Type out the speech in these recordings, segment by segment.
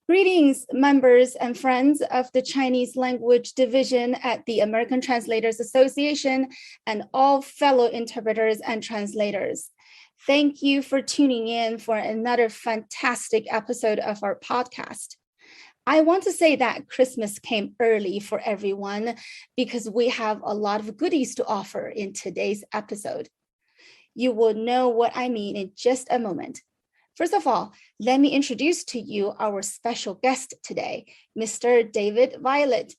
Greetings, members and friends of the Chinese Language Division at the American Translators Association and all fellow interpreters and translators. Thank you for tuning in for another fantastic episode of our podcast. I want to say that Christmas came early for everyone because we have a lot of goodies to offer in today's episode. You will know what I mean in just a moment. First of all, let me introduce to you our special guest today, Mr. David Violet.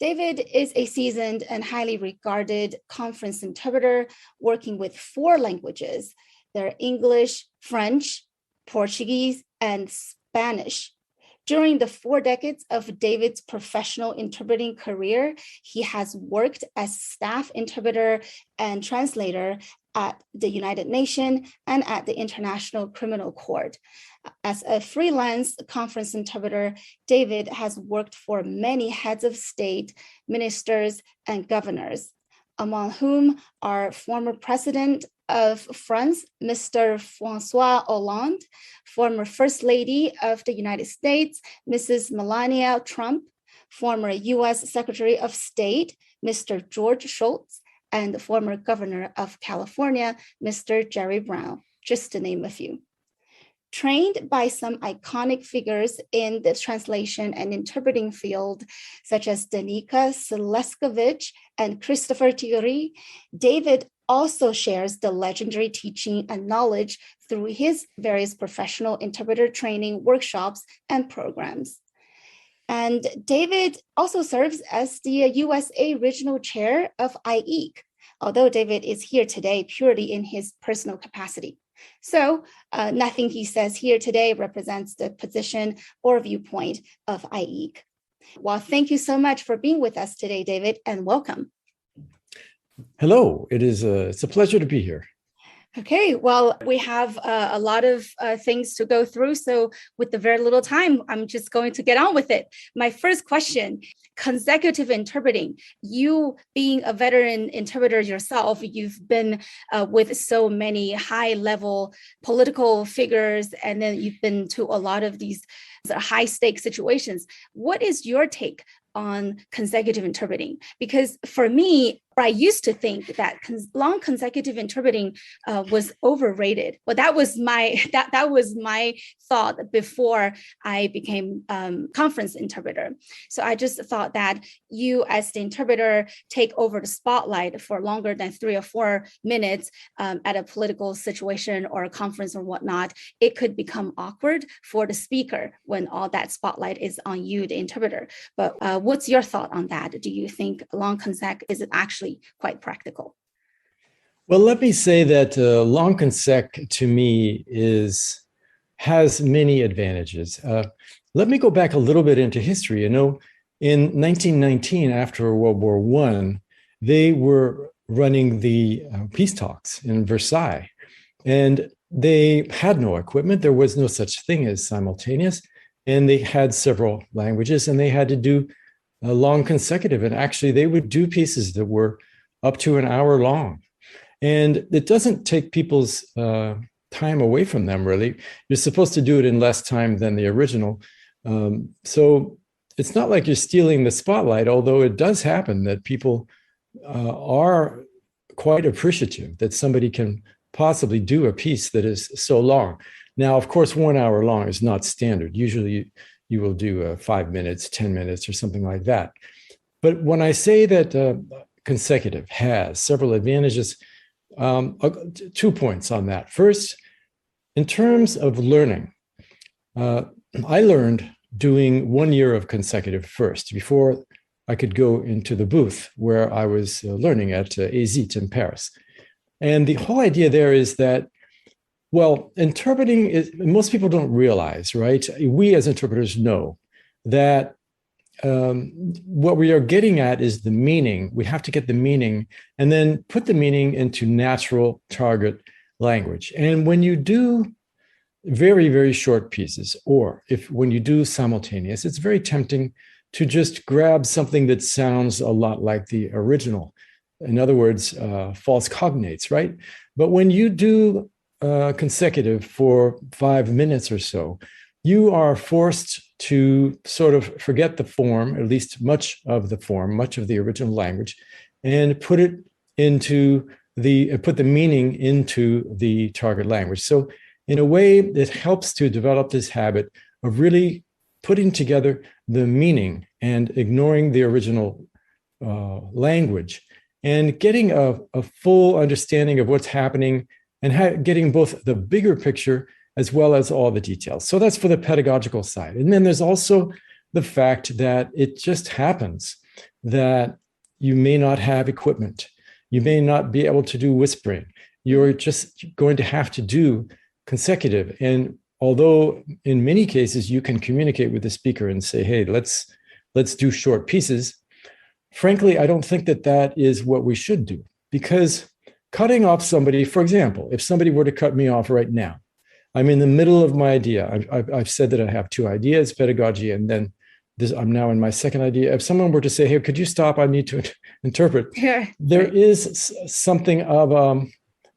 David is a seasoned and highly regarded conference interpreter working with 4 languages. They're English, French, Portuguese, and Spanish. During the 4 decades of David's professional interpreting career, he has worked as staff interpreter and translator at the United Nations and at the International Criminal Court. As a freelance conference interpreter, David has worked for many heads of state, ministers, and governors, among whom are former President of France, Mr. François Hollande, former First Lady of the United States, Mrs. Melania Trump, former US Secretary of State, Mr. George Shultz, and the former Governor of California, Mr. Jerry Brown, just to name a few. Trained by some iconic figures in the translation and interpreting field, such as Danica Seleskovich and Christopher Thierry, David also shares the legendary teaching and knowledge through his various professional interpreter training workshops and programs. And David also serves as the USA Regional Chair of IEC, although David is here today purely in his personal capacity. So nothing he says here today represents the position or viewpoint of IEC. Well, thank you so much for being with us today, David, and welcome. Hello, it's a pleasure to be here. Okay, well, we have a lot of things to go through. So with the very little time, I'm just going to get on with it. My first question, consecutive interpreting. You being a veteran interpreter yourself, you've been with so many high-level political figures, and then you've been to a lot of these high-stakes situations. What is your take on consecutive interpreting? Because for me, I used to think that long consecutive interpreting was overrated. Well, that was my thought before I became conference interpreter. So I just thought that you, as the interpreter, take over the spotlight for longer than 3 or 4 minutes at a political situation or a conference or whatnot. It could become awkward for the speaker when all that spotlight is on you, the interpreter. But what's your thought on that? Do you think long consec is actually quite practical? Well, let me say that long consec to me has many advantages. Let me go back a little bit into history. In 1919, after World War I, they were running the peace talks in Versailles, and they had no equipment. There was no such thing as simultaneous, and they had several languages, and they had to do long consecutive. And actually, they would do pieces that were up to an hour long. And it doesn't take people's time away from them, really. You're supposed to do it in less time than the original. So it's not like you're stealing the spotlight, although it does happen that people are quite appreciative that somebody can possibly do a piece that is so long. Now, of course, 1 hour long is not standard. Usually you will do 5 minutes, 10 minutes, or something like that. But when I say that consecutive has several advantages, 2 points on that. First, in terms of learning, I learned doing 1 year of consecutive first before I could go into the booth where I was learning at AZIT in Paris. And the whole idea there is that, well, interpreting is, most people don't realize, right? We as interpreters know that what we are getting at is the meaning. We have to get the meaning and then put the meaning into natural target language. And when you do very, very short pieces, or when you do simultaneous, it's very tempting to just grab something that sounds a lot like the original. In other words, false cognates, right? But when you do consecutive for 5 minutes or so, you are forced to sort of forget the form, at least much of the form, much of the original language, and put the meaning into the target language. So in a way, it helps to develop this habit of really putting together the meaning and ignoring the original language, and getting a full understanding of what's happening, and getting both the bigger picture as well as all the details. So that's for the pedagogical side. And then there's also the fact that it just happens that you may not have equipment. You may not be able to do whispering. You're just going to have to do consecutive. And although in many cases you can communicate with the speaker and say, hey, let's do short pieces, frankly, I don't think that is what we should do, because cutting off somebody, for example, if somebody were to cut me off right now, I'm in the middle of my idea. I've said that I have two ideas, pedagogy, and then I'm now in my second idea. If someone were to say, hey, could you stop? I need to interpret. Yeah. There is something of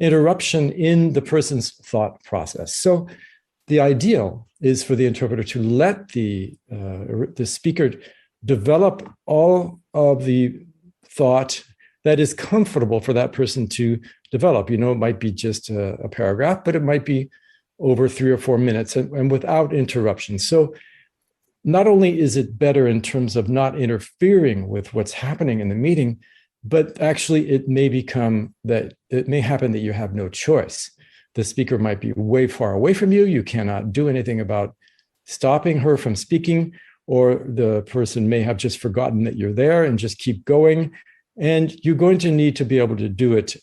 interruption in the person's thought process. So the ideal is for the interpreter to let the speaker develop all of the thought that is comfortable for that person to develop. It might be just a paragraph, but it might be over 3 or 4 minutes and without interruption. So not only is it better in terms of not interfering with what's happening in the meeting, but actually it may happen that you have no choice. The speaker might be way far away from you. You cannot do anything about stopping her from speaking, or the person may have just forgotten that you're there and just keep going. And you're going to need to be able to do it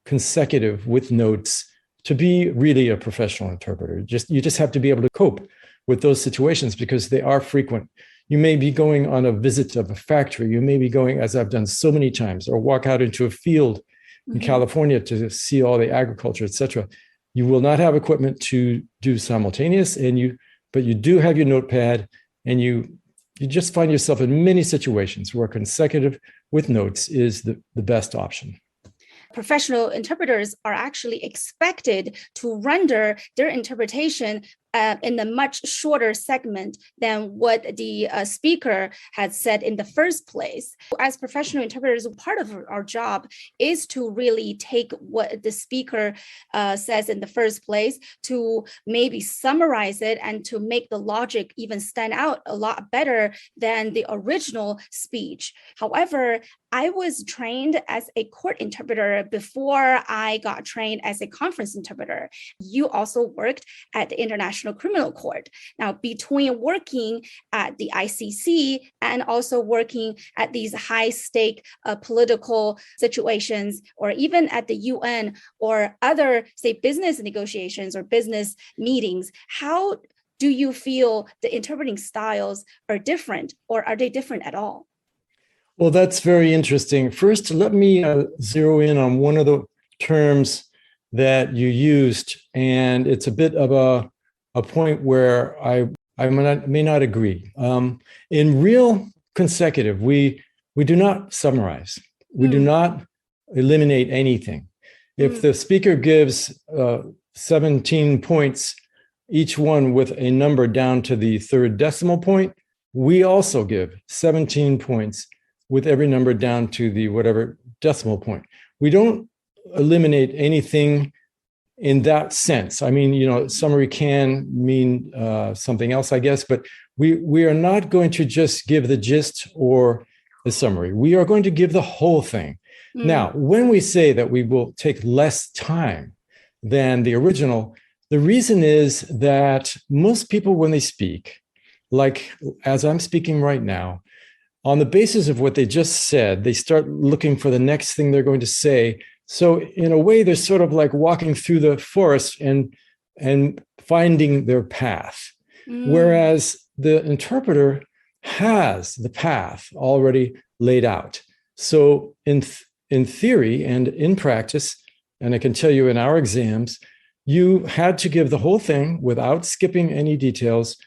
consecutive with notes to be really a professional interpreter. You just have to be able to cope with those situations, because they are frequent. You may be going on a visit of a factory. You may be going, as I've done so many times, or walk out into a field in California to see all the agriculture, et cetera. You will not have equipment to do simultaneous, but you do have your notepad, and you just find yourself in many situations where consecutive with notes is the best option. Professional interpreters are actually expected to render their interpretation in a much shorter segment than what the speaker had said in the first place. As professional interpreters, part of our job is to really take what the speaker says in the first place, to maybe summarize it and to make the logic even stand out a lot better than the original speech. However, I was trained as a court interpreter before I got trained as a conference interpreter. You also worked at the International Criminal Court. Now, between working at the ICC and also working at these high-stake political situations, or even at the UN or other, say, business negotiations or business meetings, how do you feel the interpreting styles are different, or are they different at all? Well, that's very interesting. First, let me zero in on one of the terms that you used, and it's a bit of a point where I may not agree. In real consecutive, we do not summarize. We do not eliminate anything. If the speaker gives 17 points, each one with a number down to the third decimal point, we also give 17 points with every number down to the whatever decimal point. We don't eliminate anything in that sense. I mean, summary can mean something else, I guess, but we are not going to just give the gist or the summary. We are going to give the whole thing. Now, when we say that we will take less time than the original, the reason is that most people, when they speak, like as I'm speaking right now, on the basis of what they just said, they start looking for the next thing they're going to say. So in a way, they're sort of like walking through the forest and finding their path. Whereas the interpreter has the path already laid out. So in theory and in practice, and I can tell you in our exams, you had to give the whole thing without skipping any details,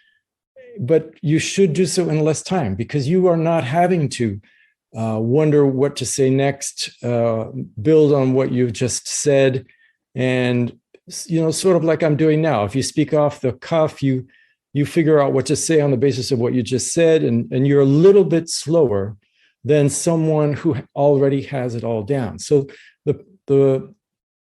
but you should do so in less time, because you are not having to wonder what to say next, build on what you've just said. And, sort of like I'm doing now, if you speak off the cuff, you you figure out what to say on the basis of what you just said, and you're a little bit slower than someone who already has it all down. So the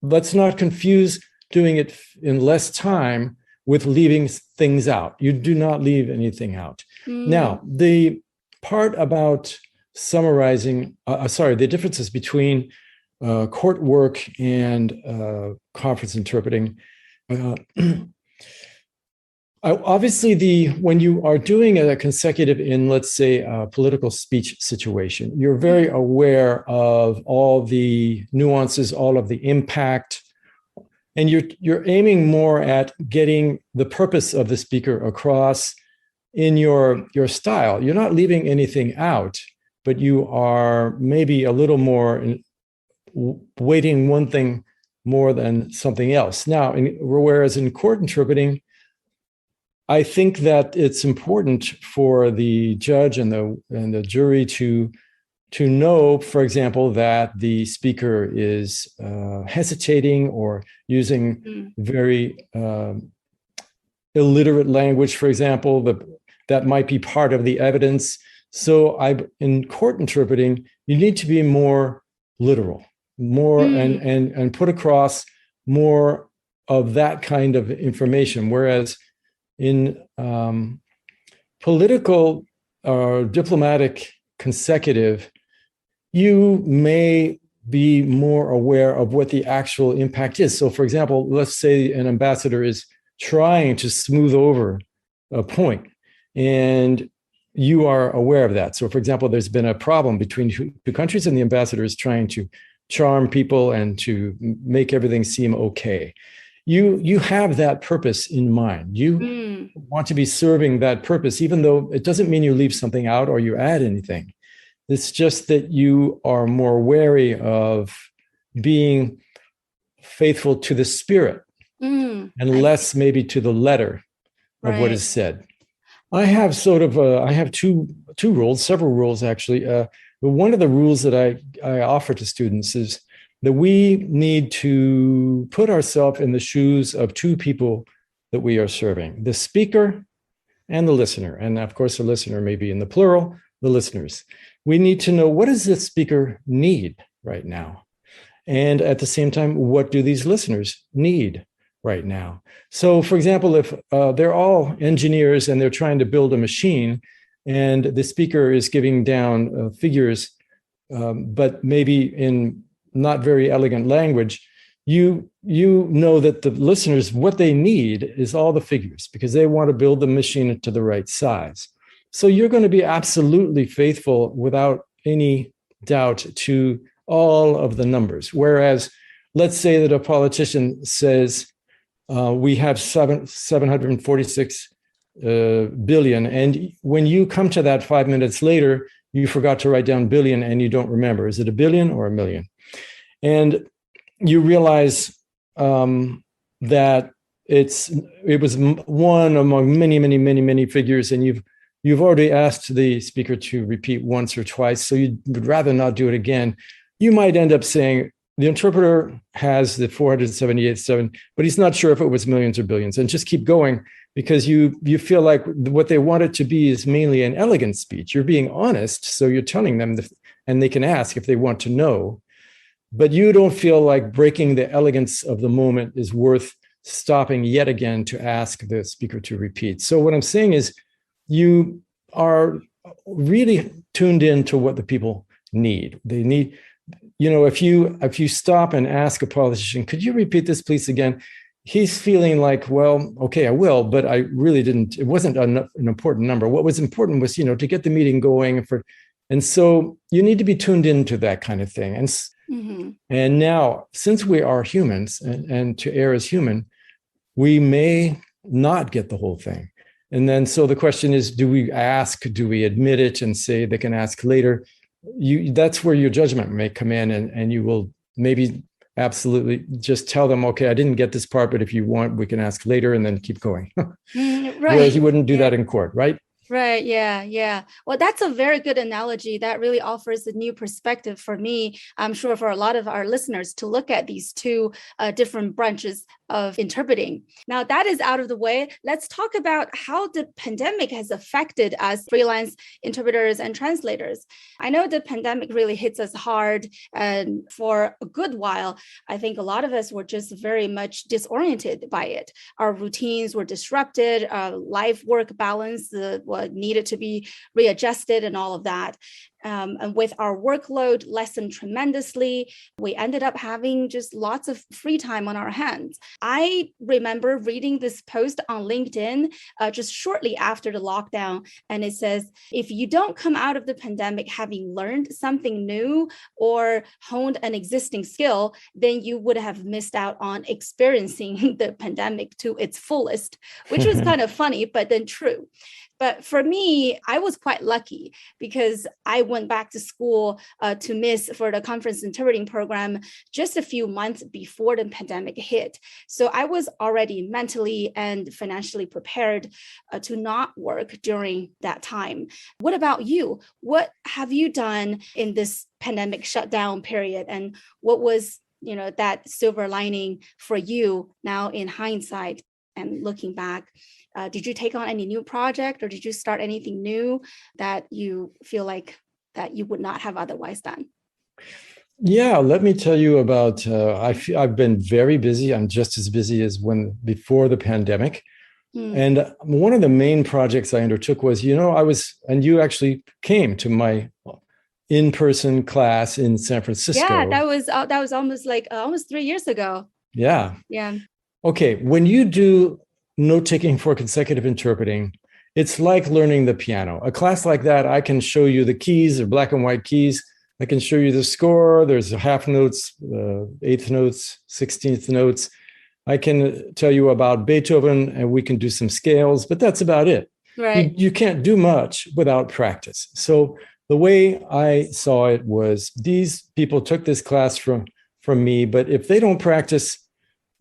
let's not confuse doing it in less time with leaving things out. You do not leave anything out. Now, the part about summarizing, the differences between court work and conference interpreting. Obviously, when you are doing a consecutive in, let's say, a political speech situation, you're very aware of all the nuances, all of the impact, and you're aiming more at getting the purpose of the speaker across in your style. You're not leaving anything out, but you are maybe a little more weighting one thing more than something else. Now, whereas in court interpreting, I think that it's important for the judge and the jury to know, for example, that the speaker is hesitating or using very illiterate language, for example, that might be part of the evidence. So in court interpreting, you need to be more literal, more and put across more of that kind of information. Whereas in political or diplomatic consecutive, you may be more aware of what the actual impact is. So, for example, let's say an ambassador is trying to smooth over a point, and you are aware of that. So, for example, there's been a problem between two countries, and the ambassador is trying to charm people and to make everything seem okay. You have that purpose in mind. You want to be serving that purpose, even though it doesn't mean you leave something out or you add anything. It's just that you are more wary of being faithful to the spirit and less maybe to the letter of what is said. I have I have two rules, several rules actually. But one of the rules that I offer to students is that we need to put ourselves in the shoes of two people that we are serving, the speaker and the listener. And of course, the listener may be in the plural, the listeners. We need to know, what does the speaker need right now? And at the same time, what do these listeners need right now? So, for example, if they're all engineers and they're trying to build a machine, and the speaker is giving down figures, but maybe in not very elegant language, you know that the listeners, what they need is all the figures, because they want to build the machine to the right size. So you're going to be absolutely faithful without any doubt to all of the numbers. Whereas, let's say that a politician says, we have 746 billion. And when you come to that 5 minutes later, you forgot to write down billion and you don't remember. Is it a billion or a million? And you realize that it was one among many figures, and you've already asked the speaker to repeat once or twice, so you would rather not do it again. You might end up saying, the interpreter has the 478.7, but he's not sure if it was millions or billions, and just keep going, because you feel like what they want it to be is mainly an elegant speech. You're being honest, so you're telling them, and they can ask if they want to know, but you don't feel like breaking the elegance of the moment is worth stopping yet again to ask the speaker to repeat. So what I'm saying is, you are really tuned in to what the people need. They need, if you stop and ask a politician, could you repeat this please again? He's feeling like, well, okay, I will, but I really didn't, it wasn't an important number. What was important was, to get the meeting going and so you need to be tuned into that kind of thing. And now, since we are humans and to err as human, we may not get the whole thing. And then, so the question is, do we admit it and say they can ask later? That's where your judgment may come in, and you will maybe absolutely just tell them, okay, I didn't get this part, but if you want, we can ask later, and then keep going. Right. Whereas you wouldn't do that in court, right? Right. Yeah. Well, that's a very good analogy. That really offers a new perspective for me. I'm sure for a lot of our listeners to look at these two different branches of interpreting. Now that is out of the way. Let's talk about how the pandemic has affected us freelance interpreters and translators. I know the pandemic really hits us hard, and for a good while, I think a lot of us were just very much disoriented by it. Our routines were disrupted, life work balance needed to be readjusted and all of that. And with our workload lessened tremendously, we ended up having just lots of free time on our hands. I remember reading this post on LinkedIn just shortly after the lockdown, and it says, if you don't come out of the pandemic having learned something new or honed an existing skill, then you would have missed out on experiencing the pandemic to its fullest, which was kind of funny, but then true. But for me, I was quite lucky because I went back to school to Miss for the conference interpreting program just a few months before the pandemic hit. So I was already mentally and financially prepared to not work during that time. What about you? What have you done in this pandemic shutdown period? And what was, that silver lining for you now in hindsight and looking back? Did you take on any new project, or did you start anything new that you feel like that you would not have otherwise done? Yeah, let me tell you about, I've been very busy. I'm just as busy as before the pandemic. And one of the main projects I undertook was, and you actually came to my in-person class in San Francisco. Yeah, that was almost 3 years ago. Yeah. Yeah. Okay, when you do note-taking for consecutive interpreting, it's like learning the piano. A class like that, I can show you the keys, or black and white keys. I can show you the score. There's half notes, eighth notes, 16th notes. I can tell you about Beethoven, and we can do some scales, but that's about it. Right. You can't do much without practice. So the way I saw it was, these people took this class from me, but if they don't practice,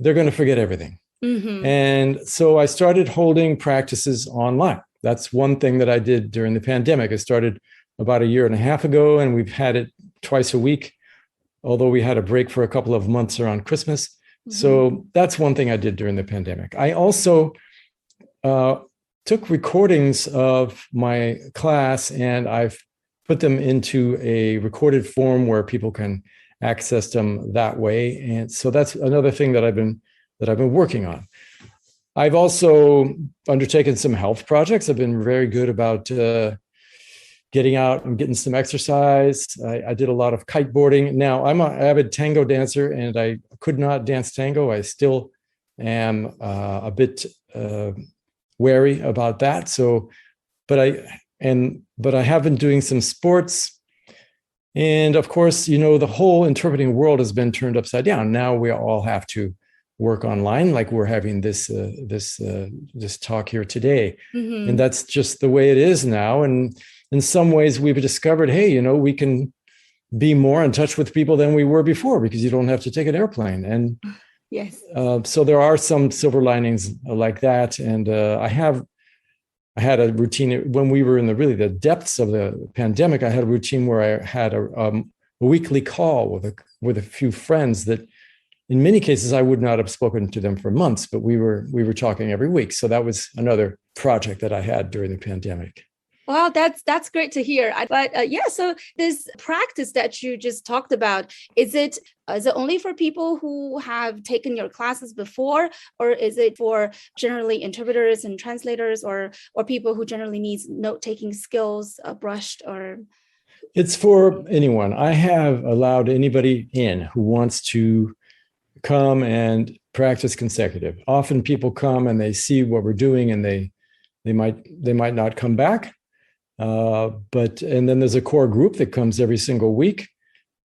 they're going to forget everything. Mm-hmm. And so I started holding practices online. That's one thing that I did during the pandemic. I started about 1.5 years ago, and we've had it twice a week, although we had a break for a couple of months around Christmas. Mm-hmm. So that's one thing I did during the pandemic. I also took recordings of my class, and I've put them into a recorded form where people can access them that way. And so that's another thing that I've been working on. I've also undertaken some health projects. I've been very good about getting out and getting some exercise. I did a lot of kiteboarding. Now, I'm an avid tango dancer, and I could not dance tango. I still am a bit wary about that. So, but I have been doing some sports. And of course, the whole interpreting world has been turned upside down. Now we all have to work online, like we're having this talk here today. Mm-hmm. And that's just the way it is now. And in some ways we've discovered, hey, we can be more in touch with people than we were before, because you don't have to take an airplane. And yes. So there are some silver linings like that. And I had a routine when we were in the depths of the pandemic. I had a routine where I had a weekly call with a few friends that, in many cases, I would not have spoken to them for months, but we were talking every week. So that was another project that I had during the pandemic. Wow, that's great to hear. So this practice that you just talked about, is it only for people who have taken your classes before, or is it for generally interpreters and translators, or people who generally need note-taking skills brushed? Or it's for anyone. I have allowed anybody in who wants to come and practice consecutive. Often people come and they see what we're doing, and they might not come back. And then there's a core group that comes every single week.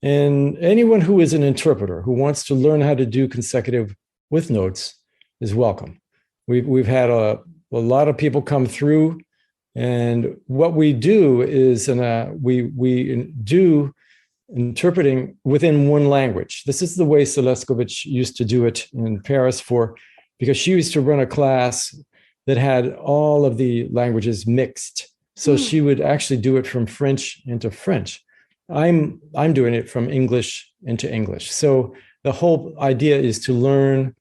And anyone who is an interpreter who wants to learn how to do consecutive with notes is welcome. We've had a lot of people come through, and what we do is we do interpreting within one language. This is the way Seleskovich used to do it in Paris because she used to run a class that had all of the languages mixed. So she would actually do it from French into French. I'm doing it from English into English. So the whole idea is to learn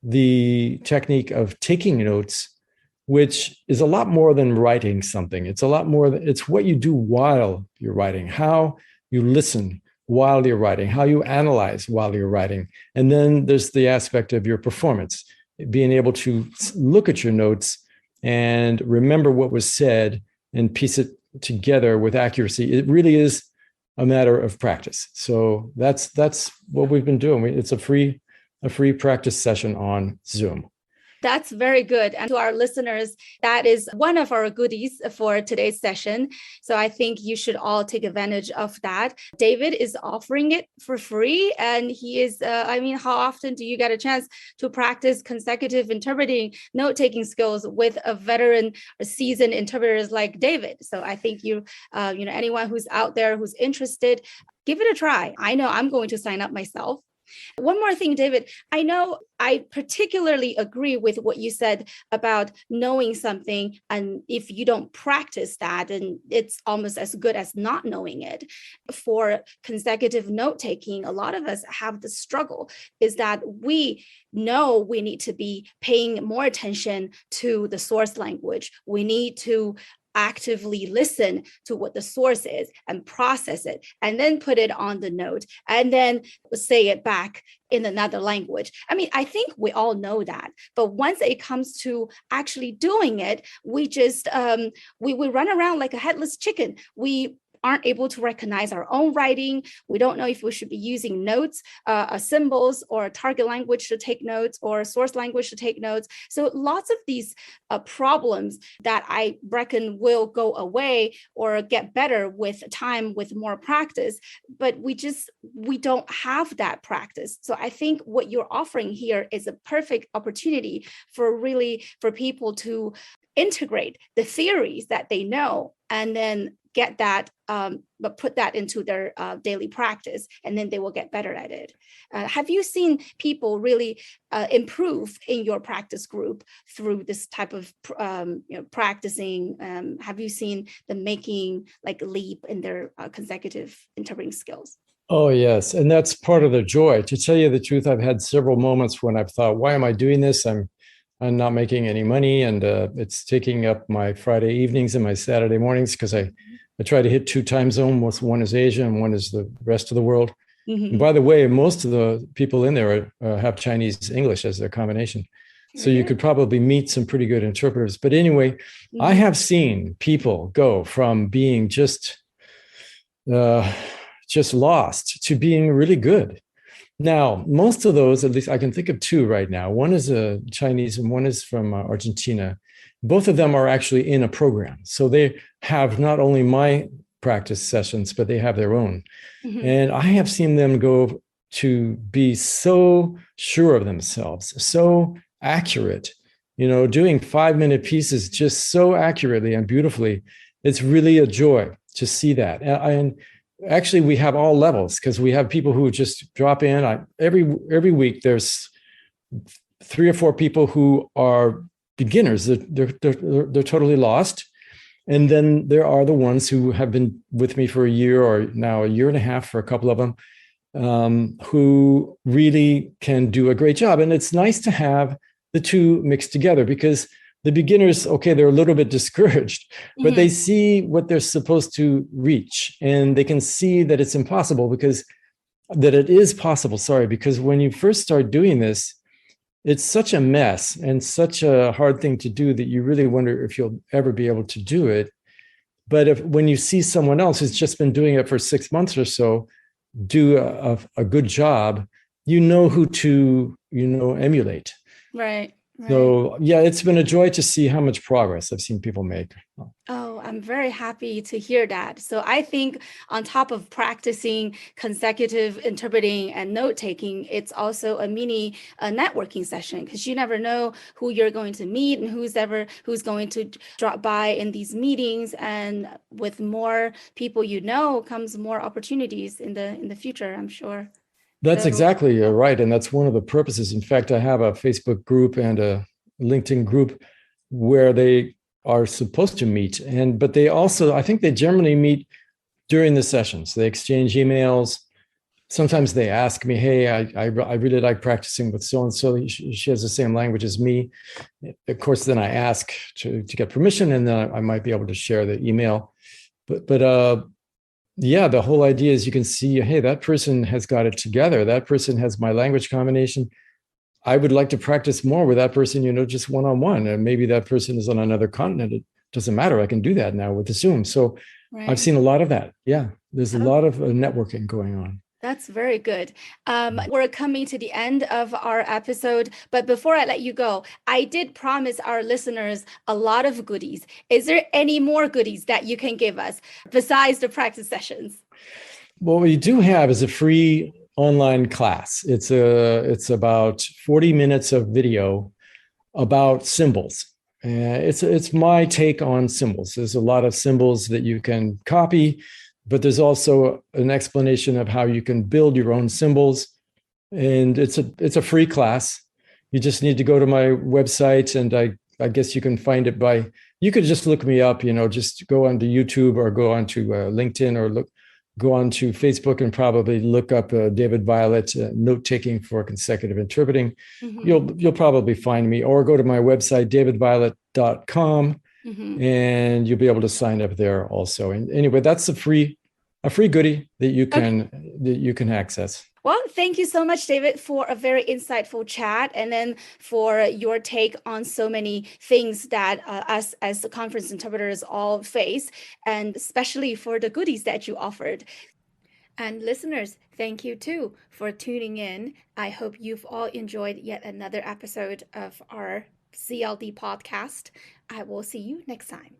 the technique of taking notes, which is a lot more than writing something. It's a lot more, it's what you do while you're writing, how you listen while you're writing, how you analyze while you're writing. And then there's the aspect of your performance, being able to look at your notes and remember what was said and piece it together with accuracy. It really is a matter of practice. So that's what we've been doing. It's a free practice session on Zoom. That's very good. And to our listeners, that is one of our goodies for today's session. So I think you should all take advantage of that. David is offering it for free. And he is, how often do you get a chance to practice consecutive interpreting, note-taking skills with a veteran or seasoned interpreters like David? So I think anyone who's out there who's interested, give it a try. I know I'm going to sign up myself. One more thing, David, I know I particularly agree with what you said about knowing something. And if you don't practice that, then it's almost as good as not knowing it. For consecutive note taking, a lot of us have the struggle is that we know we need to be paying more attention to the source language. We need to actively listen to what the source is and process it, and then put it on the note, and then say it back in another language. I think we all know that, but once it comes to actually doing it, we just we run around like a headless chicken. We aren't able to recognize our own writing. We don't know if we should be using notes, symbols, or target language to take notes, or source language to take notes. So lots of these problems that I reckon will go away or get better with time, with more practice, but we don't have that practice. So I think what you're offering here is a perfect opportunity for people to integrate the theories that they know and then get that, but put that into their daily practice, and then they will get better at it. Have you seen people really improve in your practice group through this type of practicing? Have you seen them making like a leap in their consecutive interpreting skills? Oh, yes. And that's part of the joy. To tell you the truth, I've had several moments when I've thought, why am I doing this? I'm not making any money, and it's taking up my Friday evenings and my Saturday mornings because I try to hit 2 time zones. One is Asia and one is the rest of the world. Mm-hmm. And by the way, most of the people in there have Chinese English as their combination. So you could probably meet some pretty good interpreters. But anyway, I have seen people go from being just lost to being really good. Now, most of those, at least I can think of 2 right now. One is a Chinese and one is from Argentina. Both of them are actually in a program. So they have not only my practice sessions, but they have their own. Mm-hmm. And I have seen them go to be so sure of themselves, so accurate, doing 5-minute pieces just so accurately and beautifully. It's really a joy to see that. And actually, we have all levels because we have people who just drop in. Every week, there's 3 or 4 people who are beginners. They're totally lost. And then there are the ones who have been with me for a year or now a year and a half for a couple of them, who really can do a great job. And it's nice to have the 2 mixed together because the beginners, okay, they're a little bit discouraged, but they see what they're supposed to reach, and they can see that it's impossible because when you first start doing this, it's such a mess and such a hard thing to do that you really wonder if you'll ever be able to do it. But when you see someone else who's just been doing it for 6 months or so do a good job, who to, emulate. Right. So, yeah, it's been a joy to see how much progress I've seen people make. Oh, I'm very happy to hear that. So I think on top of practicing consecutive interpreting and note-taking, it's also a mini networking session because you never know who you're going to meet and who's going to drop by in these meetings. And with more people comes more opportunities in the future, I'm sure. That's exactly right. And that's one of the purposes. In fact, I have a Facebook group and a LinkedIn group where they are supposed to meet. But they also, I think they generally meet during the sessions. They exchange emails sometimes they ask me, hey, I really like practicing with so and so. She has the same language as me. Of course, then I ask to get permission, and then I might be able to share the email. But yeah, the whole idea is you can see, hey, that person has got it together. That person has my language combination. I would like to practice more with that person, just one-on-one. And maybe that person is on another continent. It doesn't matter. I can do that now with the Zoom. So I've Right. seen a lot of that. Yeah, there's a Oh, lot of networking going on. that's very good. We're coming to the end of our episode, but before I let you go, I did promise our listeners a lot of goodies. Is there any more goodies that you can give us besides the practice sessions? What we do have is a free online class. It's about 40 minutes of video about symbols. It's my take on symbols. There's a lot of symbols that you can copy, but there's also an explanation of how you can build your own symbols. And it's a free class. You just need to go to my website, and I guess you can find it by, you could just look me up, just go onto YouTube or go onto LinkedIn, or go on to Facebook and probably look up David Violet, note taking for consecutive interpreting. Mhm. You'll probably find me, or go to my website, davidviolet.com, Mhm. and you'll be able to sign up there also. And anyway, that's a free goodie Okay. that you can access. Well, thank you so much, David, for a very insightful chat, and then for your take on so many things that us as the conference interpreters all face, and especially for the goodies that you offered. And listeners, thank you too for tuning in. I hope you've all enjoyed yet another episode of our CLD podcast. I will see you next time.